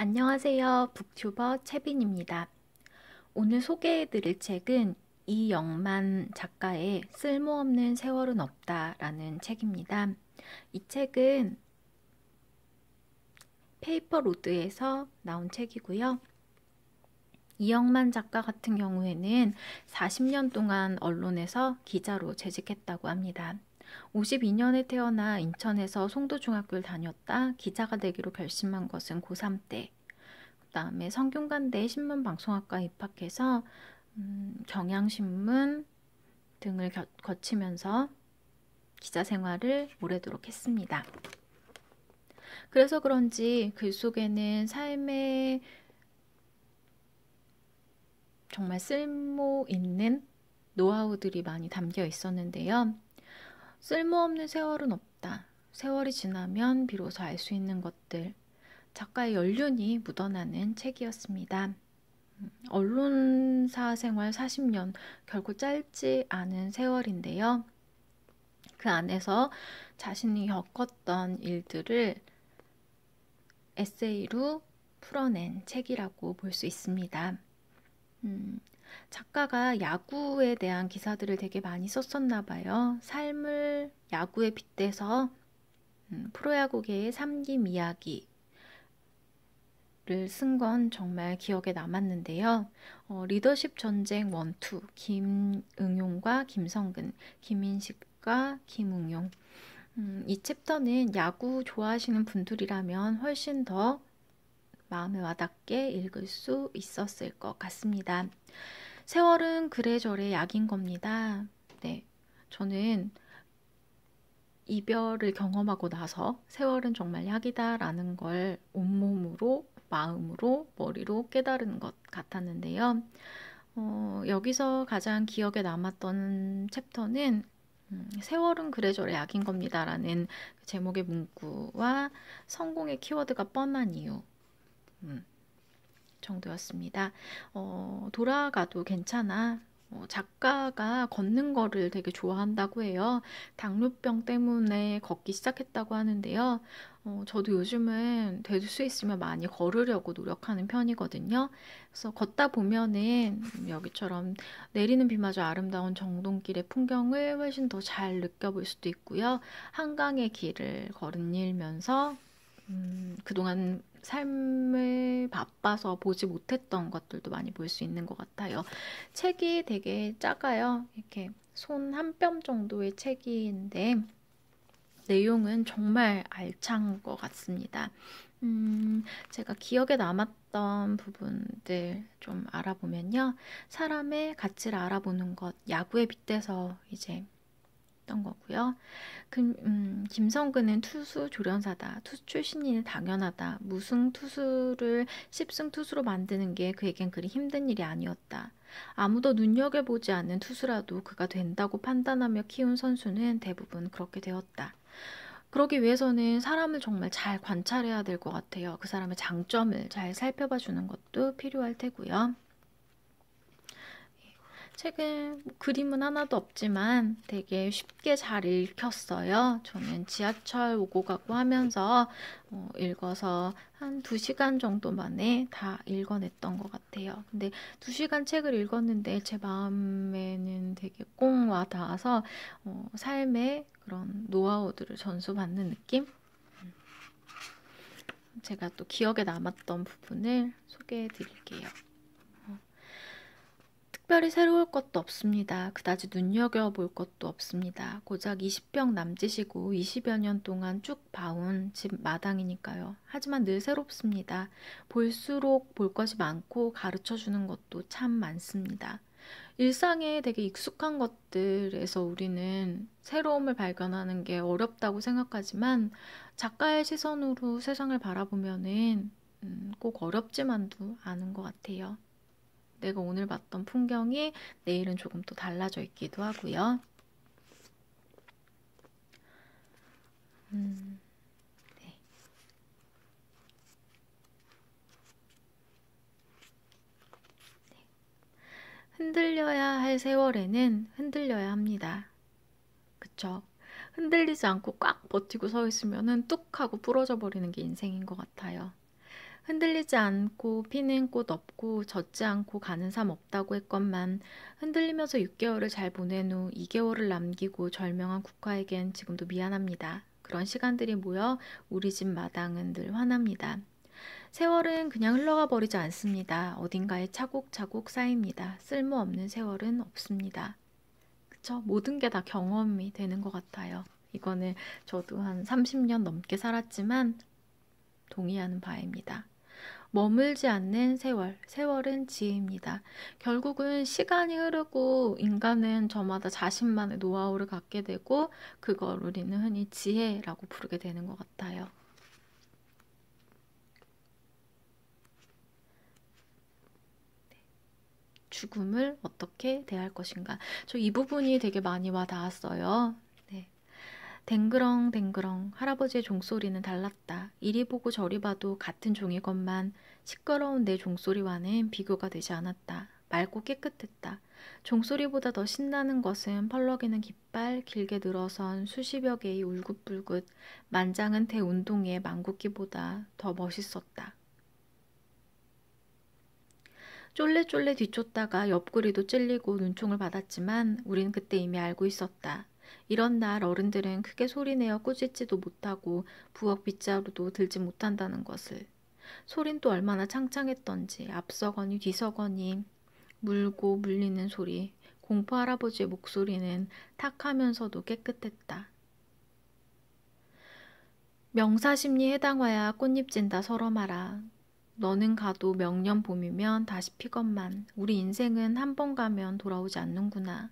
안녕하세요. 북튜버 채빈입니다. 오늘 소개해드릴 책은 이영만 작가의 쓸모없는 세월은 없다라는 책입니다. 이 책은 페이퍼로드에서 나온 책이고요. 이영만 작가 같은 경우에는 40년 동안 언론에서 기자로 재직했다고 합니다. 52년에 태어나 인천에서 송도중학교를 다녔다 기자가 되기로 결심한 것은 고3 때. 그다음에 성균관대 신문방송학과에 입학해서 경향신문 등을 거치면서 기자 생활을 오래도록 했습니다. 그래서 그런지 글 속에는 삶의 정말 쓸모 있는 노하우들이 많이 담겨 있었는데요. 쓸모없는 세월은 없다. 세월이 지나면 비로소 알 수 있는 것들. 작가의 연륜이 묻어나는 책이었습니다. 언론사 생활 40년, 결코 짧지 않은 세월인데요. 그 안에서 자신이 겪었던 일들을 에세이로 풀어낸 책이라고 볼 수 있습니다. 작가가 야구에 대한 기사들을 되게 많이 썼었나 봐요. 삶을 야구에 빗대서 프로야구계의 삼김 이야기 를 쓴 건 정말 기억에 남았는데요. 리더십 전쟁 1, 2, 김응용과 김성근, 김인식과 김응용. 이 챕터는 야구 좋아하시는 분들이라면 훨씬 더 마음에 와닿게 읽을 수 있었을 것 같습니다. 세월은 그래저래 약인 겁니다. 네, 저는 이별을 경험하고 나서 세월은 정말 약이다라는 걸 온몸으로, 마음으로, 머리로 깨달은 것 같았는데요. 여기서 가장 기억에 남았던 챕터는 세월은 그래저래 약인 겁니다라는 제목의 문구와 성공의 키워드가 뻔한 이유 정도였습니다. 돌아가도 괜찮아. 작가가 걷는 거를 되게 좋아한다고 해요. 당뇨병 때문에 걷기 시작했다고 하는데요. 저도 요즘은 될 수 있으면 많이 걸으려고 노력하는 편이거든요. 그래서 걷다 보면은 여기처럼 내리는 비마저 아름다운 정동길의 풍경을 훨씬 더 잘 느껴볼 수도 있고요. 한강의 길을 걸으면서 그동안 삶을 바빠서 보지 못했던 것들도 많이 볼 수 있는 것 같아요. 책이 되게 작아요. 이렇게 손 한 뼘 정도의 책인데 내용은 정말 알찬 것 같습니다. 제가 기억에 남았던 부분들 좀 알아보면요. 사람의 가치를 알아보는 것, 야구에 빗대서 이제 했던 거고요. 김성근은 투수 조련사다. 투수 출신이니 당연하다. 무승 투수를 10승 투수로 만드는 게 그에겐 그리 힘든 일이 아니었다. 아무도 눈여겨보지 않는 투수라도 그가 된다고 판단하며 키운 선수는 대부분 그렇게 되었다. 그러기 위해서는 사람을 정말 잘 관찰해야 될 것 같아요. 그 사람의 장점을 잘 살펴봐 주는 것도 필요할 테고요. 책은 그림은 하나도 없지만 되게 쉽게 잘 읽혔어요. 저는 지하철 오고 가고 하면서 읽어서 한 2시간 정도 만에 다 읽어냈던 것 같아요. 근데 2시간 책을 읽었는데 제 마음에는 되게 꽁 와닿아서 삶의 그런 노하우들을 전수받는 느낌? 제가 또 기억에 남았던 부분을 소개해 드릴게요. 특별히 새로울 것도 없습니다. 그다지 눈여겨볼 것도 없습니다. 고작 20평 남짓이고 20여 년 동안 쭉 봐온 집 마당이니까요. 하지만 늘 새롭습니다. 볼수록 볼 것이 많고 가르쳐주는 것도 참 많습니다. 일상에 되게 익숙한 것들에서 우리는 새로움을 발견하는 게 어렵다고 생각하지만 작가의 시선으로 세상을 바라보면은 꼭 어렵지만도 않은 것 같아요. 내가 오늘 봤던 풍경이 내일은 조금 또 달라져 있기도 하고요. 네. 흔들려야 할 세월에는 흔들려야 합니다. 그쵸? 흔들리지 않고 꽉 버티고 서 있으면은 뚝 하고 부러져 버리는 게 인생인 것 같아요. 흔들리지 않고 피는 꽃 없고 젖지 않고 가는 삶 없다고 했건만 흔들리면서 6개월을 잘 보낸 후 2개월을 남기고 절명한 국화에겐 지금도 미안합니다. 그런 시간들이 모여 우리 집 마당은 늘 환합니다. 세월은 그냥 흘러가 버리지 않습니다. 어딘가에 차곡차곡 쌓입니다. 쓸모없는 세월은 없습니다. 그쵸? 모든 게 다 경험이 되는 것 같아요. 이거는 저도 한 30년 넘게 살았지만 동의하는 바입니다. 머물지 않는 세월, 세월은 지혜입니다. 결국은 시간이 흐르고 인간은 저마다 자신만의 노하우를 갖게 되고 그걸 우리는 흔히 지혜라고 부르게 되는 것 같아요. 죽음을 어떻게 대할 것인가. 저 이 부분이 되게 많이 와 닿았어요. 네. 댕그렁댕그렁 할아버지의 종소리는 달랐다. 이리 보고 저리 봐도 같은 종이건만 시끄러운 내 종소리와는 비교가 되지 않았다. 맑고 깨끗했다. 종소리보다 더 신나는 것은 펄럭이는 깃발, 길게 늘어선 수십여 개의 울긋불긋 만장은 대운동의 망국기보다 더 멋있었다. 쫄래쫄래 뒤쫓다가 옆구리도 찔리고 눈총을 받았지만 우린 그때 이미 알고 있었다. 이런 날 어른들은 크게 소리내어 꾸짖지도 못하고 부엌 빗자루도 들지 못한다는 것을. 소린 또 얼마나 창창했던지 앞서거니 뒤서거니 물고 물리는 소리. 공포 할아버지의 목소리는 탁하면서도 깨끗했다. 명사심리 해당화야 꽃잎 진다 서러 마라. 너는 가도 명년 봄이면 다시 피건만. 우리 인생은 한 번 가면 돌아오지 않는구나.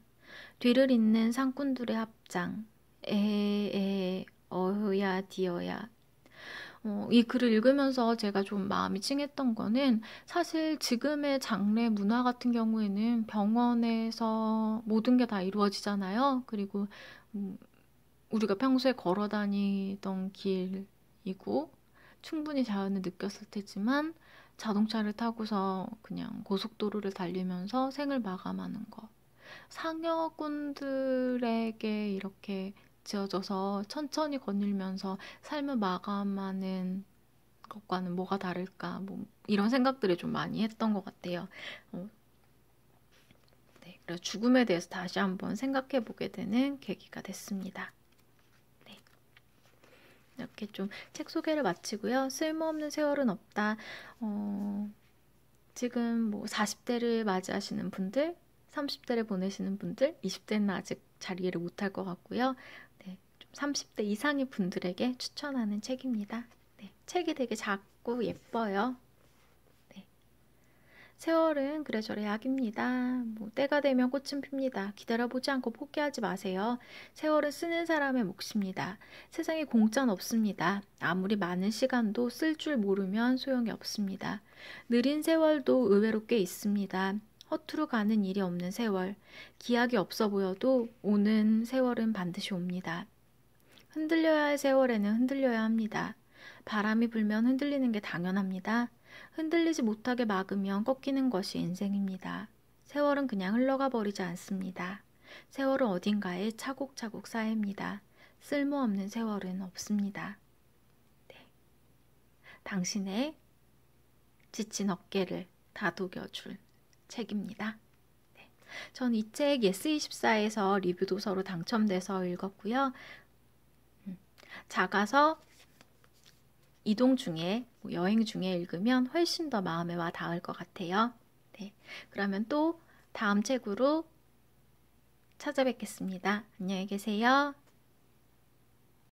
뒤를 잇는 상꾼들의 합장. 에헤 어흐야 디어야. 이 글을 읽으면서 제가 좀 마음이 찡했던 거는 사실 지금의 장례 문화 같은 경우에는 병원에서 모든 게 다 이루어지잖아요. 그리고 우리가 평소에 걸어 다니던 길이고 충분히 자연을 느꼈을 테지만 자동차를 타고서 그냥 고속도로를 달리면서 생을 마감하는 것. 상여꾼들에게 이렇게 지어져서 천천히 거닐면서 삶을 마감하는 것과는 뭐가 다를까? 뭐 이런 생각들을 좀 많이 했던 것 같아요. 네, 그래서 죽음에 대해서 다시 한번 생각해 보게 되는 계기가 됐습니다. 이렇게 좀 책 소개를 마치고요. 쓸모없는 세월은 없다. 지금 뭐 40대를 맞이하시는 분들, 30대를 보내시는 분들, 20대는 아직 잘 이해를 못할 것 같고요. 네, 좀 30대 이상의 분들에게 추천하는 책입니다. 네, 책이 되게 작고 예뻐요. 세월은 그래저래 약입니다. 뭐 때가 되면 꽃은 핍니다. 기다려보지 않고 포기하지 마세요. 세월은 쓰는 사람의 몫입니다. 세상에 공짜는 없습니다. 아무리 많은 시간도 쓸 줄 모르면 소용이 없습니다. 느린 세월도 의외로 꽤 있습니다. 허투루 가는 일이 없는 세월. 기약이 없어 보여도 오는 세월은 반드시 옵니다. 흔들려야 할 세월에는 흔들려야 합니다. 바람이 불면 흔들리는 게 당연합니다. 흔들리지 못하게 막으면 꺾이는 것이 인생입니다. 세월은 그냥 흘러가 버리지 않습니다. 세월은 어딘가에 차곡차곡 쌓입니다. 쓸모없는 세월은 없습니다. 네. 당신의 지친 어깨를 다독여줄 책입니다. 네. 전 이 책 예스24에서 리뷰 도서로 당첨돼서 읽었고요. 작아서 이동 중에, 여행 중에 읽으면 훨씬 더 마음에 와 닿을 것 같아요. 네, 그러면 또 다음 책으로 찾아뵙겠습니다. 안녕히 계세요.